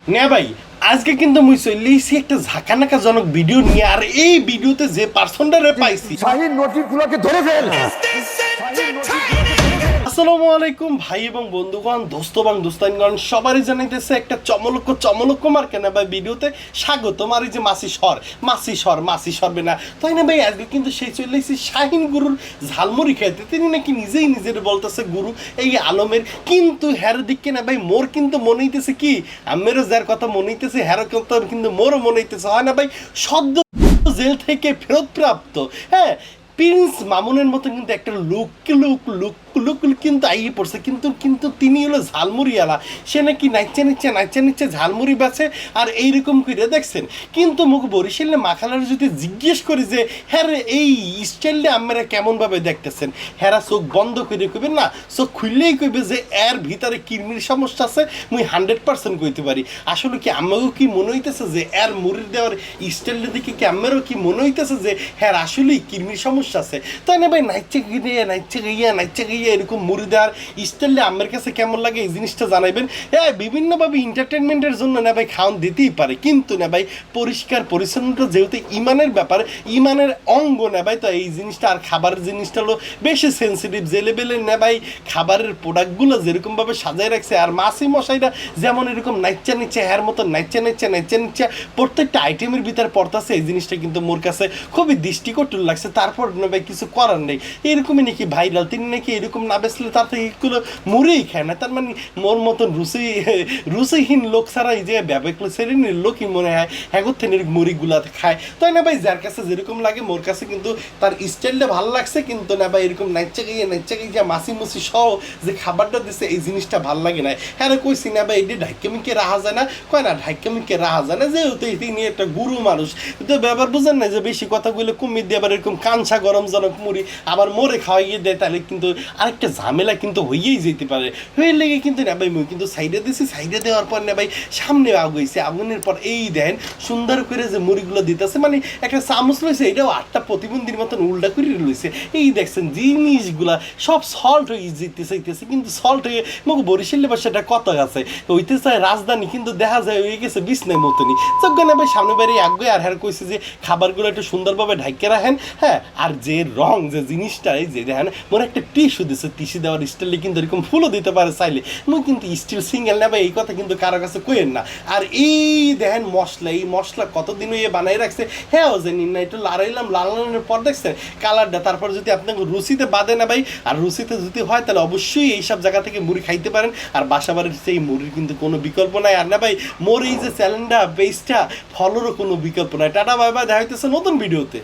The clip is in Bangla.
না ভাই, আজকে কিন্তু মুই চলেছি একটা ঝাঁকানাকাজনক ভিডিও নিয়ে। আর এই ভিডিওতে যে পার্সনটারে পাইছি, শাহিন নোটিগুলোকে ধরে ফেল। আসসালামু আলাইকুম ভাই এবং বন্ধুগণ, দোস্ত এবং দোস্তানগণ, সবারই জানাইতেছে একটা চমলক্ষ মার্কে না ভাই ভিডিওতে স্বাগতম। আর এই যে মাসি সরবে না তাই না ভাই, আজকে কিন্তু সেই চলেছি শাহিন গুরুর ঝালমুড়ি খাইতে। তিনি নাকি নিজের বলতেছে গুরু এই আলমের, কিন্তু হ্যার দিকে না ভাই মোর কিন্তু মনে হইতেছে কি, আমেরও যার কথা মনে হইতেছে হ্যারও কথা কিন্তু মোরও মনে হইতেছে, হয় না ভাই, সদ্য জেল থেকে ফেরত প্রাপ্ত, হ্যাঁ, প্রিন্স মামুনের মতো কিন্তু একটা লুক কিন্তু আইয়ে পড়ছে। কিন্তু তিনি হলো ঝালমুড়িওয়ালা, সে নাকি নাইচা নিচ্ছে ঝালমুড়ি বেচে। আর এইরকম করে দেখছেন, কিন্তু মুখ বরিশালে মাখালার যদি জিজ্ঞেস করি যে হ্যাঁ রে এই স্টাইলটা আপনারা কেমনভাবে দেখতেছেন, হ্যাঁ চোখ বন্ধ করে কইবে না, চোখ খুললেই কইবে যে এর ভিতরে কিডনির সমস্যা আছে। মুই 100% কইতে পারি। আসলে কি আমাকেও কি মনে হইতেছে যে এর মুড়ির দেওয়ার স্টাইলটা দেখে কি আমারও কি মনে হইতেছে যে হ্যাঁ আসলেই কিডনির সমস্যা আছে। তাই না ভাই, নাইচে গিয়ে এরকম মুড়ি দেওয়ার স্টাইলে আমার কাছে কেমন লাগে এই জিনিসটা জানাইবেন। হ্যাঁ, বিভিন্নভাবে এন্টারটেনমেন্টের জন্য না ভাই খাওয়ান দিতেই পারে, কিন্তু না ভাই পরিষ্কার পরিচ্ছন্নতা যেহেতু ইমানের ব্যাপার, ইমানের অঙ্গ না ভাই, তো এই জিনিসটা আর খাবারের জিনিসটা হলো বেশি সেন্সিটিভ। যে লেভেলে না ভাই খাবারের প্রোডাক্টগুলো যেরকমভাবে সাজায় রাখছে, আর মাসি মশাইরা যেমন এরকম নাইচা নিচ্ছে হ্যার মতো নাইচা নিচ্ছে প্রত্যেকটা আইটেমের ভিতরে পড়তেছে, এই জিনিসটা কিন্তু মোর কাছে খুবই দৃষ্টিকটু লাগছে। তারপর না ভাই কিছু করার নেই, এরকমই নাকি ভাইরাল, তিনি নাকি এরকম না বেসলে তার থেকে এগুলো মুড়েই খায় না। তার মানে মোর মতন রুচিহীন লোক ছাড়া এই যে ব্যাপক শ্রেণীর লোকই মনে হয় হ্যাগোর থেকে মুড়িগুলা খায়। তাই না ভাই, যার কাছে যেরকম লাগে মোর কাছে কিন্তু তার স্টাইলটা ভালো লাগছে, কিন্তু না ভাই এরকম নাইচা গিয়ে মাসি সহ যে খাবারটা দিছে এই জিনিসটা ভালো লাগে না। হ্যাঁ কইছি না ভাই এটি ঢাক্কামিকে রাহা যায় না, কয় না ঢাক্কামিকে রাহা যায় না, যেহেতু তিনি একটা গুরু মানুষ। তো ব্যাপার বুঝেন না যে বেশি কথাগুলো কমিয়ে দিয়ে আবার এরকম কাঞ্চা গরমজনক মুড়ি আবার মোরে খাওয়াইয়ে দেয়, তাহলে কিন্তু আরেকটা ঝামেলা কিন্তু হইয়েই যেতে পারে। হয়ে লেগে কিন্তু না ভাই মুই কিন্তু সাইডে দিছি, সাইডে দেওয়ার পর না ভাই সামনে আগুইছে, আগুনের পর এই দেন সুন্দর করে যে মুড়িগুলো দিতেছে, মানে একটা চামচ রয়েছে এটাও 8টা প্রতিবন্ধীর মতন উল্টা করে রয়েছে। এই দেখছেন জিনিসগুলা সব সল্ট হয়ে যেতেছে, কিন্তু সল্ট হয়ে মুখ বরিশালে বাসাটা কত আছে হইতে চায় রাজধানী, কিন্তু দেখা যায় হয়ে গেছে বিছনার মতনই। চোখ না ভাই সামনে বাড়ি আগে আর হ্যাঁ কইছে যে খাবারগুলো একটু সুন্দরভাবে ঢাইকে রাখেন। হ্যাঁ, আর যে রং যে জিনিসটা এই যে দেখেন মোর একটা টিস্যু দিচ্ছে, টিস্যু দেওয়ার স্টাইলে কিন্তু এরকম ফুলও দিতে পারে চাইলে। মুই কিন্তু স্টিল সিঙ্গেল না ভাই, এই কথা কিন্তু কারো কাছে কইেন না। আর এই দেখেন মশলা, এই মশলা কতদিনও ইয়ে বানাই রাখছে, হ্যাঁ ও জানি না, একটু লাড়াইলাম, লালানোর পর দেখছেন কালারটা, তারপর যদি আপনাকে রুচিতে বাদে না ভাই, আর রুচিতে যদি হয় তাহলে অবশ্যই এইসব জায়গা থেকে মুড়ি খাইতে পারেন। আর বাসা বাড়ির সেই মুড়ির কিন্তু কোনো বিকল্প নাই। আর না ভাই মোর এই যে চ্যানেলটা পেজটা ফলোরও কোনো বিকল্প নাই। টাটা বাই বাই, দেখা হইতেছে নতুন ভিডিওতে।